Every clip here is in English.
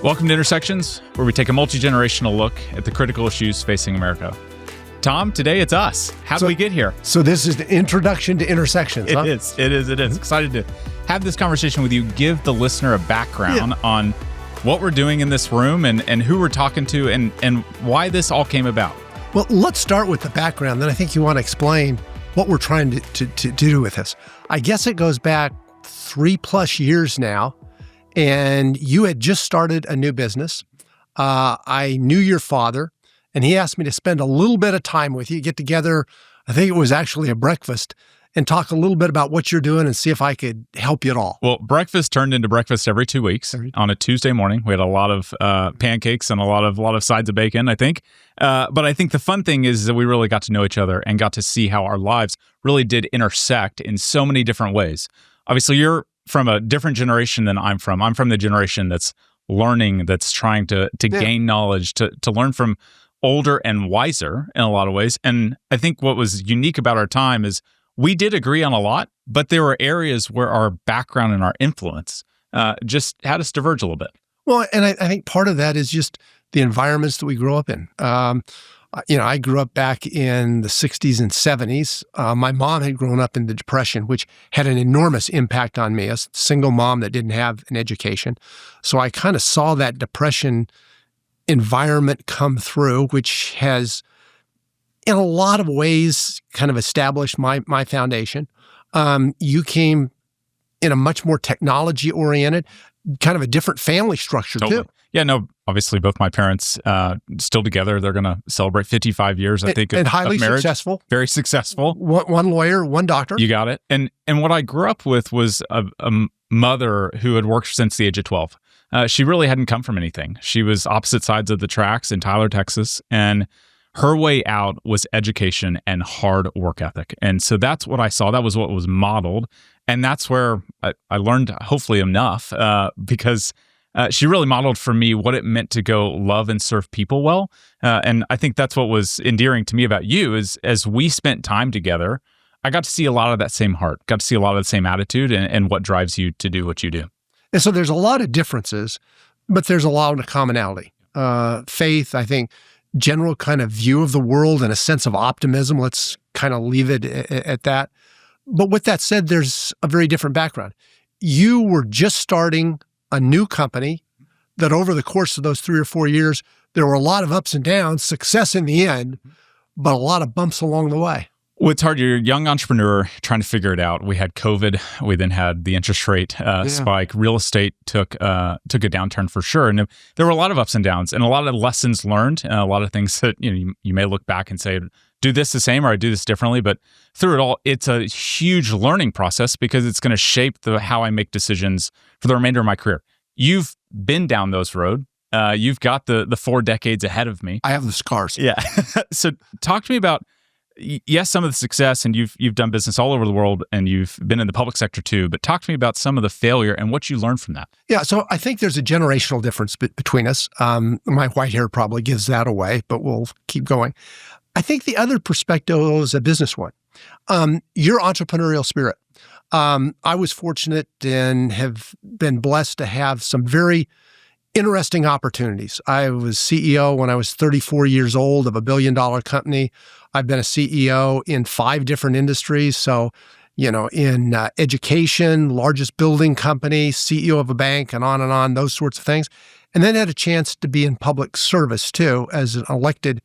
Welcome to Intersections, where we take a multi-generational look at the critical issues facing America. Tom, today it's us. How did we get here? So this is the introduction to Intersections, huh? It is. Excited to have this conversation with you. Give the listener a background on what we're doing in this room and who we're talking to and why this all came about. Well, let's start with the background. Then I think you want to explain what we're trying to do with this. I guess it goes back 3+ years now, and you had just started a new business. I knew your father, and he asked me to spend a little bit of time with you, get together. I think it was actually a breakfast, and talk a little bit about what you're doing and see if I could help you at all. Well, breakfast turned into breakfast every 2 weeks. On a Tuesday morning, we had a lot of pancakes and a lot of sides of bacon, I think. But I think the fun thing is that we really got to know each other and got to see how our lives really did intersect in so many different ways. Obviously, you're from a different generation than I'm from. I'm from the generation that's learning, that's trying to gain knowledge, to learn from older and wiser in a lot of ways. And I think what was unique about our time is we did agree on a lot, but there were areas where our background and our influence just had us diverge a little bit. Well, and I think part of that is just the environments that we grew up in. I grew up back in the 60s and 70s. My mom had grown up in the Depression, which had an enormous impact on me, a single mom that didn't have an education. So I kind of saw that Depression environment come through, which has, in a lot of ways, kind of established my foundation. You came in a much more technology-oriented, kind of a different family structure, too. Yeah, no, obviously both my parents still together. They're going to celebrate 55 years, I think, and highly of marriage. Successful. Very successful. One lawyer, one doctor. You got it. And what I grew up with was a mother who had worked since the age of 12. She really hadn't come from anything. She was opposite sides of the tracks in Tyler, Texas, and her way out was education and hard work ethic. And so that's what I saw. That was what was modeled. And that's where I learned, hopefully, enough because she really modeled for me what it meant to go love and serve people well. And I think that's what was endearing to me about you is as we spent time together, I got to see a lot of that same heart, got to see a lot of the same attitude and what drives you to do what you do. And so there's a lot of differences, but there's a lot of commonality. Faith, I think, general kind of view of the world and a sense of optimism. Let's kind of leave it at that. But with that said, there's a very different background. You were just starting a new company that over the course of those 3 or 4 years, there were a lot of ups and downs, success in the end, but a lot of bumps along the way. Well, it's hard. You're a young entrepreneur trying to figure it out. We had COVID. We then had the interest rate spike. Real estate took a downturn for sure. And there were a lot of ups and downs and a lot of lessons learned, a lot of things that you may look back and say, do this the same or I do this differently. But through it all, it's a huge learning process because it's going to shape how I make decisions for the remainder of my career. You've been down those roads. You've got the 4 decades ahead of me. I have the scars. Yeah. So talk to me about, yes, some of the success, and you've done business all over the world, and you've been in the public sector too, but talk to me about some of the failure and what you learned from that. Yeah, so I think there's a generational difference between us. My white hair probably gives that away, but we'll keep going. I think the other perspective is a business one. Your entrepreneurial spirit. I was fortunate and have been blessed to have some very interesting opportunities. I was CEO when I was 34 years old of a $1 billion company. I've been a CEO in 5 different industries. So, in education, largest building company, CEO of a bank, and on, those sorts of things. And then had a chance to be in public service too, as an elected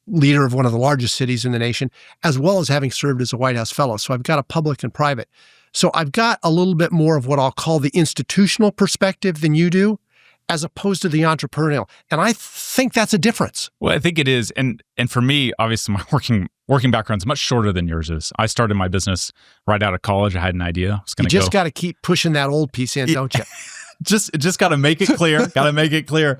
leader of one of the largest cities in the nation, as well as having served as a White House fellow. So I've got a public and private. So I've got a little bit more of what I'll call the institutional perspective than you do, as opposed to the entrepreneurial. And I think that's a difference. Well, I think it is. And for me, obviously, my working background is much shorter than yours is. I started my business right out of college. I had an idea. I was going to You just got to keep pushing that old piece in, don't you? Just got to make it clear. Got to make it clear.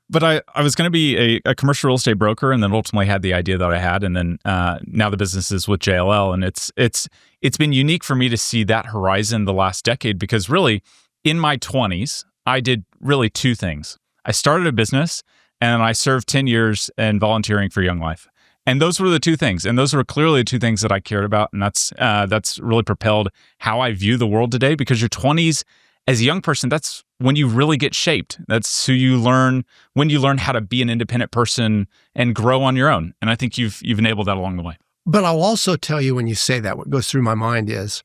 But I was going to be a commercial real estate broker, and then ultimately had the idea that I had, and then now the business is with JLL, and it's been unique for me to see that horizon the last decade because really in my 20s I did really 2 things. I started a business, and I served 10 years in volunteering for Young Life, and those were the 2 things, and those were clearly the 2 things that I cared about, and that's really propelled how I view the world today because your 20s as a young person, that's when you really get shaped. That's who you learn, when you learn how to be an independent person and grow on your own. And I think you've enabled that along the way. But I'll also tell you, when you say that, what goes through my mind is,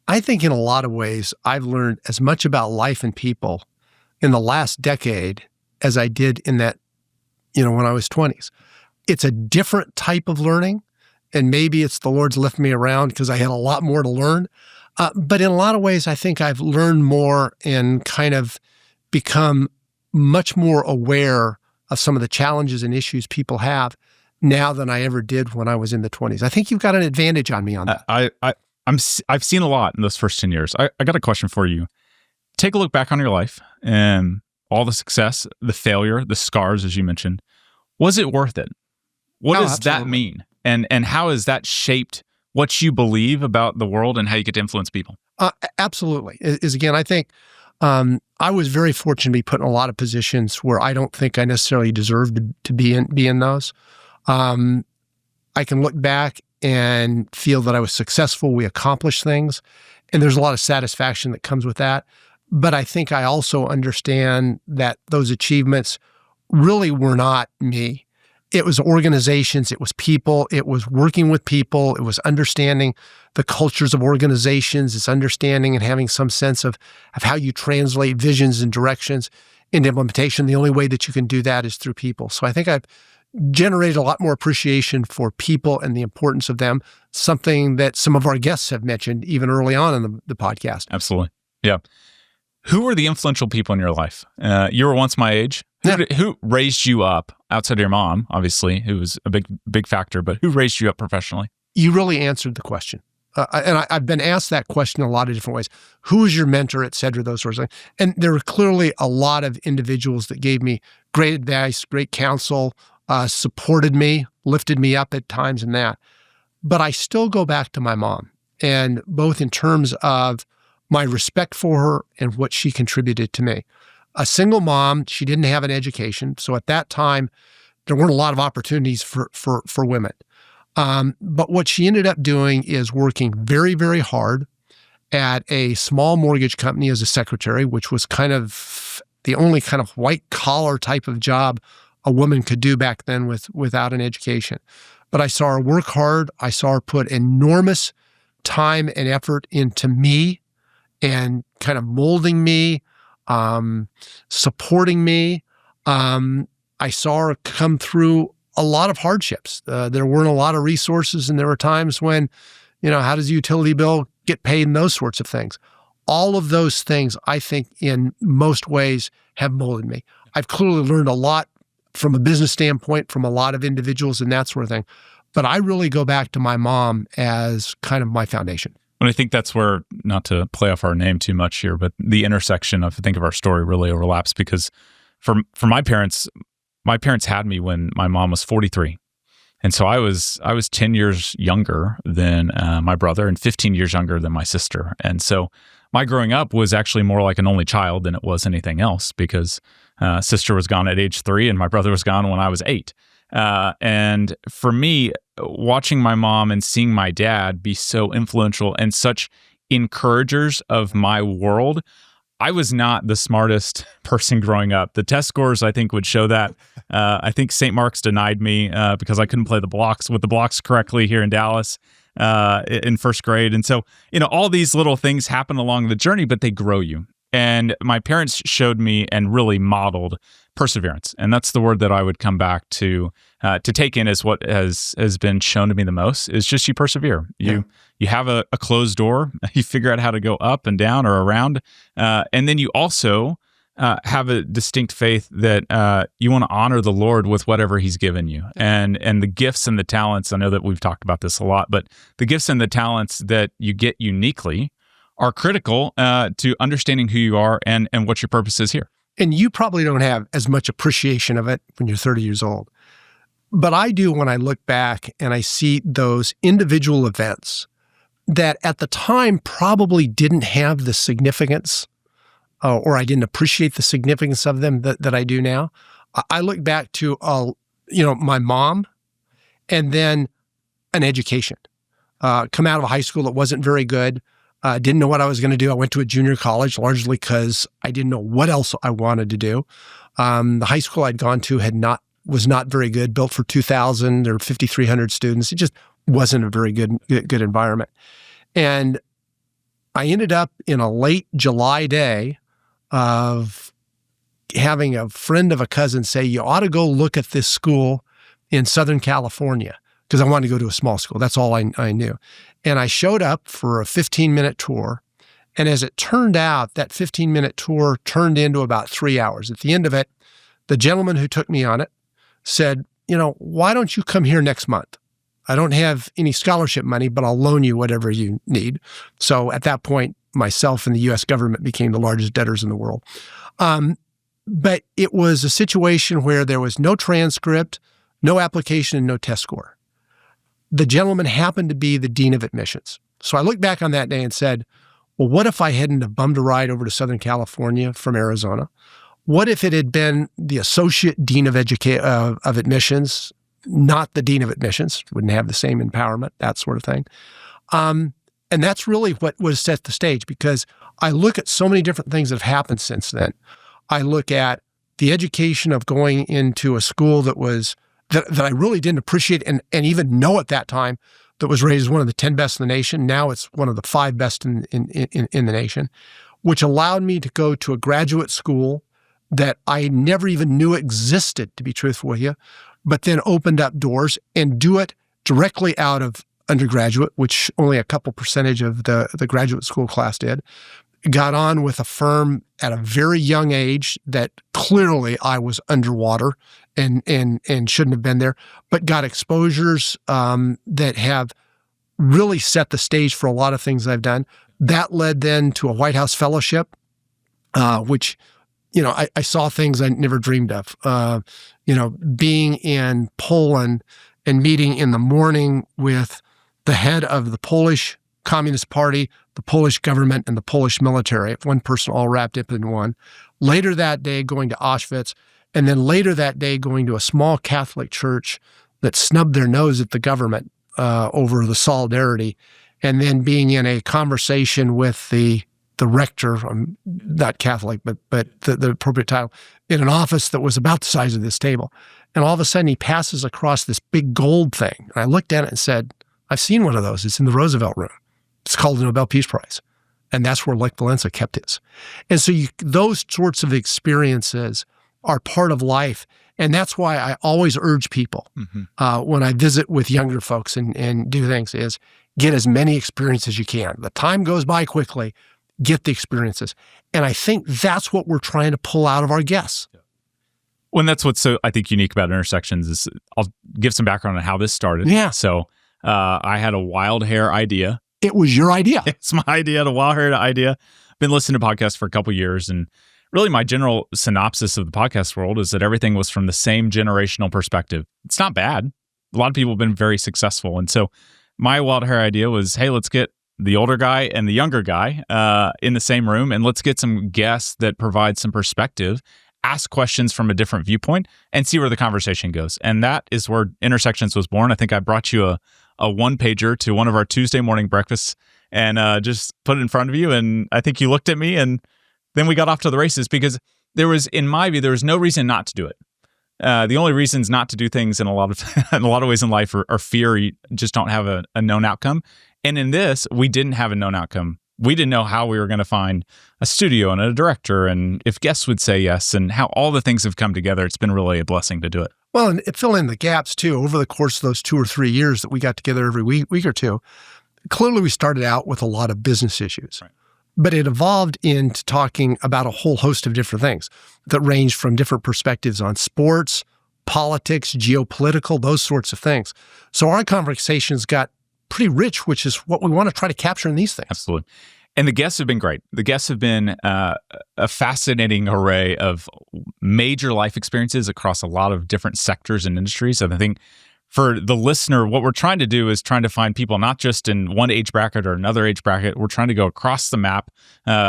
I think in a lot of ways, I've learned as much about life and people in the last decade as I did in that, when I was 20s. It's a different type of learning, and maybe it's the Lord's lifting me around because I had a lot more to learn. But in a lot of ways, I think I've learned more and kind of become much more aware of some of the challenges and issues people have now than I ever did when I was in the 20s. I think you've got an advantage on me on that. I've seen a lot in those first 10 years. I got a question for you. Take a look back on your life and all the success, the failure, the scars, as you mentioned. Was it worth it? What does that mean? And how has that shaped what you believe about the world and how you get to influence people? Absolutely. Again, I think I was very fortunate to be put in a lot of positions where I don't think I necessarily deserved to be in those. I can look back and feel that I was successful. We accomplished things, and there's a lot of satisfaction that comes with that. But I think I also understand that those achievements really were not me. It was organizations, it was people, it was working with people, it was understanding the cultures of organizations, it's understanding and having some sense of how you translate visions and directions into implementation. The only way that you can do that is through people. So I think I've generated a lot more appreciation for people and the importance of them, something that some of our guests have mentioned even early on in the podcast. Absolutely. Yeah. Who were the influential people in your life? You were once my age. Who raised you up outside of your mom, obviously, who was a big factor, but who raised you up professionally? You really answered the question. And I've been asked that question in a lot of different ways. Who was your mentor, et cetera, those sorts of things. And there were clearly a lot of individuals that gave me great advice, great counsel, supported me, lifted me up at times in that. But I still go back to my mom, and both in terms of my respect for her and what she contributed to me. A single mom, she didn't have an education. So at that time, there weren't a lot of opportunities for women. But what she ended up doing is working very, very hard at a small mortgage company as a secretary, which was kind of the only kind of white collar type of job a woman could do back then without an education. But I saw her work hard. I saw her put enormous time and effort into me and kind of molding me, supporting me. I saw her come through a lot of hardships. There weren't a lot of resources, and there were times when, how does a utility bill get paid and those sorts of things. All of those things, I think, in most ways have molded me. I've clearly learned a lot from a business standpoint from a lot of individuals and that sort of thing. But I really go back to my mom as kind of my foundation. And I think that's where, not to play off our name too much here, but the intersection of, I think, of our story really overlaps, because for my parents had me when my mom was 43. And so I was 10 years younger than my brother and 15 years younger than my sister. And so my growing up was actually more like an only child than it was anything else, because sister was gone at age 3 and my brother was gone when I was 8. And for me, watching my mom and seeing my dad be so influential and such encouragers of my world, I was not the smartest person growing up. The test scores, I think, would show that. I think St. Mark's denied me because I couldn't play the blocks correctly here in Dallas in first grade. And so, all these little things happen along the journey, but they grow you. And my parents showed me and really modeled perseverance. And that's the word that I would come back to take in as what has been shown to me the most, is just you persevere. You have a closed door, you figure out how to go up and down or around. And then you also have a distinct faith that you want to honor the Lord with whatever he's given you. And the gifts and the talents, I know that we've talked about this a lot, but the gifts and the talents that you get uniquely are critical to understanding who you are and what your purpose is here. And you probably don't have as much appreciation of it when you're 30 years old. But I do when I look back and I see those individual events that at the time probably didn't have the significance or I didn't appreciate the significance of them that I do now. I look back to, my mom and then an education. Come out of high school that wasn't very good. Didn't know what I was going to do. I went to a junior college largely because I didn't know what else I wanted to do. The high school I'd gone to was not very good, built for 2,000 or 5,300 students. It just wasn't a very good environment. And I ended up in a late July day of having a friend of a cousin say, you ought to go look at this school in Southern California, because I wanted to go to a small school. That's all I knew. And I showed up for a 15-minute tour. And as it turned out, that 15-minute tour turned into about 3 hours. At the end of it, the gentleman who took me on it said, why don't you come here next month? I don't have any scholarship money, but I'll loan you whatever you need. So at that point, myself and the U.S. government became the largest debtors in the world. But it was a situation where there was no transcript, no application, and no test score. The gentleman happened to be the dean of admissions. So I looked back on that day and said, well, what if I hadn't have bummed a ride over to Southern California from Arizona? What if it had been the associate dean of admissions, not the dean of admissions? Wouldn't have the same empowerment, that sort of thing. And that's really what was set the stage, because I look at so many different things that have happened since then. I look at the education of going into a school that I really didn't appreciate and even know at that time, that was rated as one of the 10 best in the nation. Now it's one of the 5 best in the nation, which allowed me to go to a graduate school that I never even knew existed, to be truthful with you, but then opened up doors and do it directly out of undergraduate, which only a couple percentage of the graduate school class did. Got on with a firm at a very young age that clearly I was underwater and shouldn't have been there, but got exposures that have really set the stage for a lot of things I've done. That led then to a White House fellowship, which, I saw things I never dreamed of. Being in Poland and meeting in the morning with the head of the Polish Communist Party, the Polish government, and the Polish military, one person all wrapped up in one. Later that day, going to Auschwitz, and then later that day, going to a small Catholic church that snubbed their nose at the government over the solidarity, and then being in a conversation with the rector, I'm not Catholic, but the appropriate title, in an office that was about the size of this table. And all of a sudden, he passes across this big gold thing. And I looked at it and said, I've seen one of those. It's in the Roosevelt Room. It's called the Nobel Peace Prize. And that's where Lech Walesa kept his. And so those sorts of experiences are part of life. And that's why I always urge people when I visit with younger folks and do things is get as many experiences as you can. The time goes by quickly. Get the experiences. And I think that's what we're trying to pull out of our guests. Well, and that's what's so, I think, unique about Intersections is I'll give some background on how this started. Yeah. So I had a wild hair idea. It was your idea. It's my idea, the wild hair idea. I've been listening to podcasts for a couple of years, and really my general synopsis of the podcast world is that everything was from the same generational perspective. It's not bad. A lot of people have been very successful. And so my wild hair idea was, hey, let's get the older guy and the younger guy in the same room, and let's get some guests that provide some perspective, ask questions from a different viewpoint, and see where the conversation goes. And that is where Intersections was born. I think I brought you a one-pager to one of our Tuesday morning breakfasts and just put it in front of you. And I think you looked at me, and then we got off to the races because there was, in my view, there was no reason not to do it. The only reasons not to do things in a lot of ways in life are fear. You just don't have a known outcome. And in this, we didn't have a known outcome. We didn't know how we were going to find a studio and a director and if guests would say yes and how all the things have come together. It's been really a blessing to do it. Well, and it filled in the gaps too over the course of those 2 or 3 years that we got together every week or two. Clearly, we started out with a lot of business issues, right, but it evolved into talking about a whole host of different things that ranged from different perspectives on sports, politics, geopolitical, those sorts of things. So our conversations got pretty rich, which is what we want to try to capture in these things. Absolutely. And the guests have been great. The guests have been a fascinating array of major life experiences across a lot of different sectors and industries. And I think for the listener, what we're trying to do is trying to find people not just in one age bracket or another age bracket. We're trying to go across the map,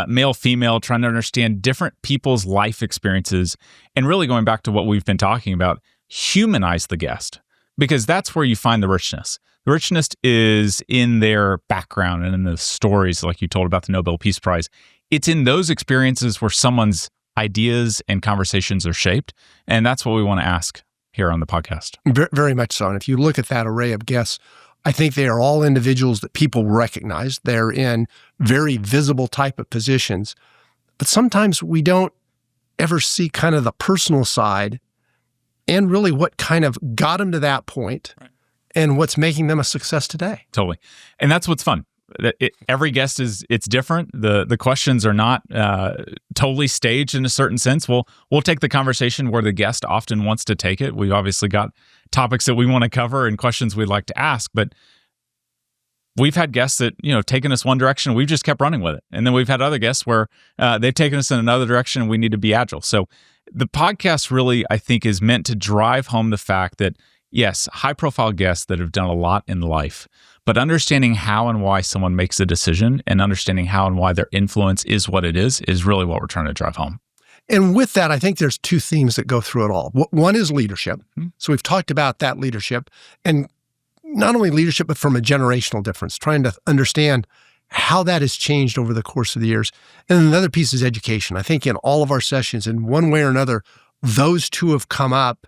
male, female, trying to understand different people's life experiences and really going back to what we've been talking about, humanize the guest. because that's where you find the richness. The richness is in their background and in the stories, like you told about the Nobel Peace Prize. It's in those experiences where someone's ideas and conversations are shaped. And that's what we want to ask here on the podcast. Very much so. And if you look at that array of guests, I think they are all individuals that people recognize. They're in very visible type of positions. But sometimes we don't ever see kind of the personal side and really what kind of got them to that point and what's making them a success today. Totally. And that's what's fun. Every guest it's different. The questions are not totally staged in a certain sense. We'll take the conversation where the guest often wants to take it. We've obviously got topics that we want to cover and questions we'd like to ask, but we've had guests that, taken us one direction, we've just kept running with it. And then we've had other guests where they've taken us in another direction and we need to be agile. So the podcast really, I think, is meant to drive home the fact that, yes, high-profile guests that have done a lot in life, but understanding how and why someone makes a decision and understanding how and why their influence is what it is really what we're trying to drive home. And with that, I think there's two themes that go through it all. One is leadership. Mm-hmm. So we've talked about that leadership, and not only leadership, but from a generational difference, trying to understand how that has changed over the course of the years. And then another piece is education. I think in all of our sessions, in one way or another, those two have come up.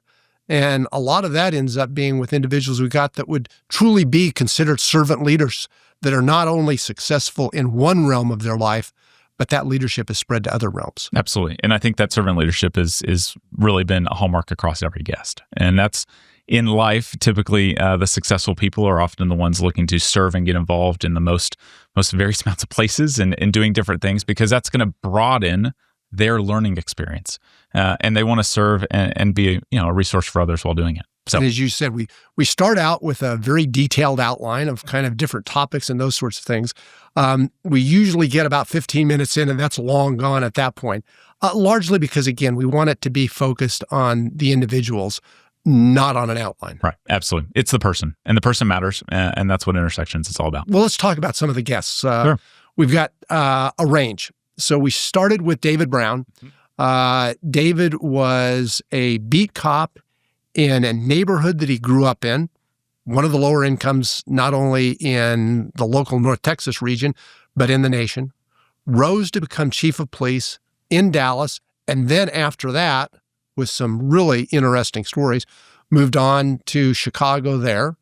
And a lot of that ends up being with individuals we got that would truly be considered servant leaders that are not only successful in one realm of their life, but that leadership is spread to other realms. Absolutely. And I think that servant leadership is really been a hallmark across every guest. And that's in life, typically the successful people are often the ones looking to serve and get involved in the most various amounts of places and doing different things, because that's going to broaden their learning experience. And they want to serve and be a resource for others while doing it. So, and as you said, we start out with a very detailed outline of kind of different topics and those sorts of things. We usually get about 15 minutes in, and that's long gone at that point, largely because, again, we want it to be focused on the individuals, not on an outline. Right. Absolutely. It's the person, and the person matters, and that's what Intersections is all about. Well, let's talk about some of the guests. Sure. We've got a range. So we started with David Brown. David was a beat cop in a neighborhood that he grew up in, one of the lower incomes, not only in the local North Texas region, but in the nation, rose to become chief of police in Dallas. And then after that, with some really interesting stories, moved on to Chicago there.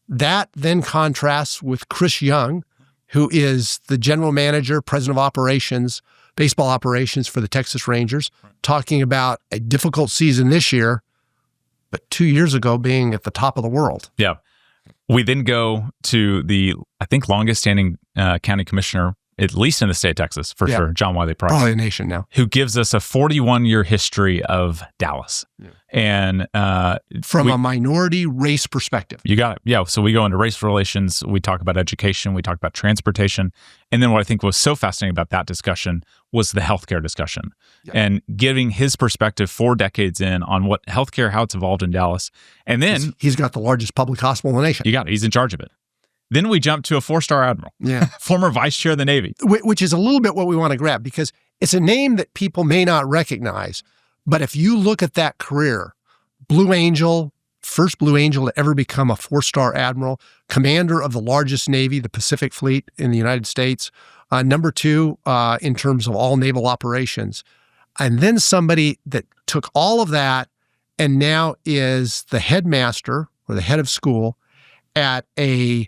That then contrasts with Chris Young, who is the general manager, president of operations, baseball operations for the Texas Rangers, talking about a difficult season this year, but 2 years ago being at the top of the world. Yeah. We then go to the, I think, longest standing county commissioner, at least in the state of Texas, for sure, John Wiley Price. Probably a nation now. Who gives us a 41-year history of Dallas. Yeah. And from a minority race perspective. You got it. Yeah. So we go into race relations. We talk about education. We talk about transportation. And then what I think was so fascinating about that discussion was the healthcare discussion, and giving his perspective 4 decades in on what healthcare, how it's evolved in Dallas. And then he's got the largest public hospital in the nation. You got it. He's in charge of it. Then we jump to a 4-star admiral, former vice chair of the Navy. Which is a little bit what we want to grab, because it's a name that people may not recognize. But if you look at that career, Blue Angel, first Blue Angel to ever become a 4-star admiral, commander of the largest Navy, the Pacific Fleet in the United States, number 2 in terms of all naval operations. And then somebody that took all of that and now is the headmaster or the head of school at a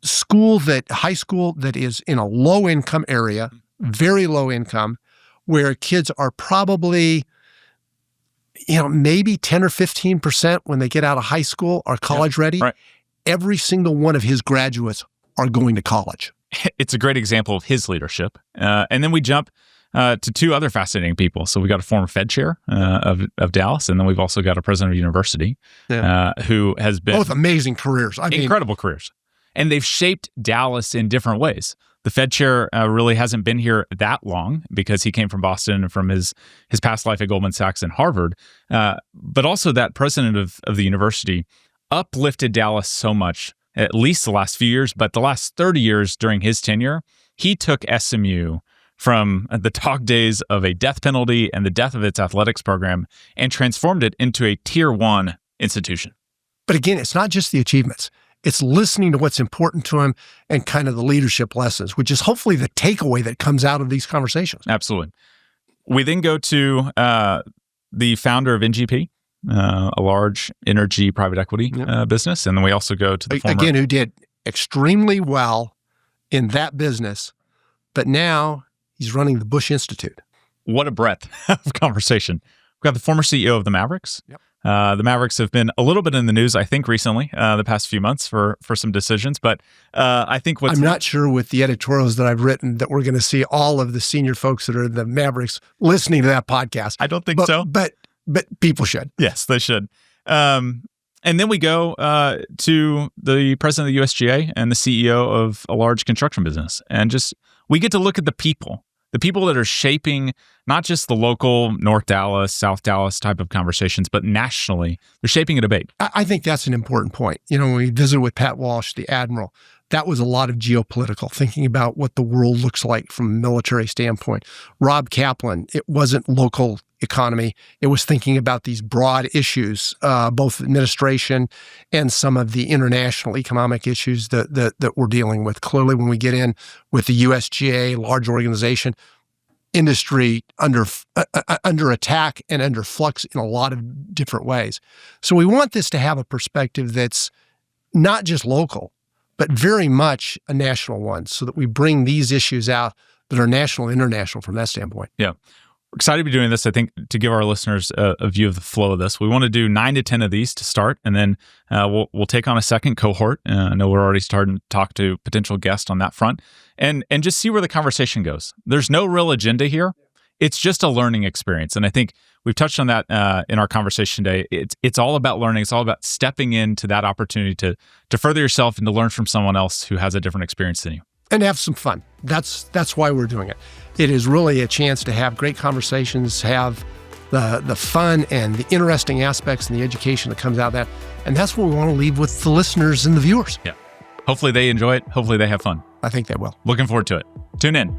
school high school that is in a low income area, very low income, where kids are probably, maybe 10 or 15% when they get out of high school are college ready. Right. Every single one of his graduates are going to college. It's a great example of his leadership. And then we jump to 2 other fascinating people. So we got a former Fed chair of Dallas, and then we've also got a president of university who has been both amazing careers. Incredible careers. And they've shaped Dallas in different ways. The Fed chair really hasn't been here that long because he came from Boston and from his past life at Goldman Sachs and Harvard. But also that president of the university uplifted Dallas so much, at least the last few years, but the last 30 years during his tenure, he took SMU from the dog days of a death penalty and the death of its athletics program and transformed it into a tier 1 institution. But again, it's not just the achievements. It's listening to what's important to them and kind of the leadership lessons, which is hopefully the takeaway that comes out of these conversations. Absolutely. We then go to the founder of NGP, a large energy private equity business. And then we also go to the former... Again, who did extremely well in that business, but now he's running the Bush Institute. What a breadth of conversation. We've got the former CEO of the Mavericks. Yep. The Mavericks have been a little bit in the news, I think, recently, the past few months for some decisions. But I think I'm not sure with the editorials that I've written that we're going to see all of the senior folks that are in the Mavericks listening to that podcast. I don't think so. But people should. Yes, they should. And then we go to the president of the USGA and the CEO of a large construction business. And just we get to look at the people that are shaping not just the local North Dallas, South Dallas type of conversations, but nationally, they're shaping a debate. I think that's an important point. When we visited with Pat Walsh, the Admiral, that was a lot of geopolitical, thinking about what the world looks like from a military standpoint. Rob Kaplan, it wasn't local economy. It was thinking about these broad issues, both administration and some of the international economic issues that we're dealing with. Clearly, when we get in with the USGA, large organization, industry under attack and under flux in a lot of different ways. So we want this to have a perspective that's not just local, but very much a national one, so that we bring these issues out that are national and international from that standpoint. Yeah. We're excited to be doing this, I think, to give our listeners a view of the flow of this. We want to do 9 to 10 of these to start, and then we'll take on a second cohort. I know we're already starting to talk to potential guests on that front, and just see where the conversation goes. There's no real agenda here. It's just a learning experience. And I think we've touched on that in our conversation today. It's all about learning. It's all about stepping into that opportunity to further yourself and to learn from someone else who has a different experience than you. And have some fun. That's why we're doing it. It is really a chance to have great conversations, have the fun and the interesting aspects and the education that comes out of that. And that's what we want to leave with the listeners and the viewers. Yeah. Hopefully they enjoy it. Hopefully they have fun. I think they will. Looking forward to it. Tune in.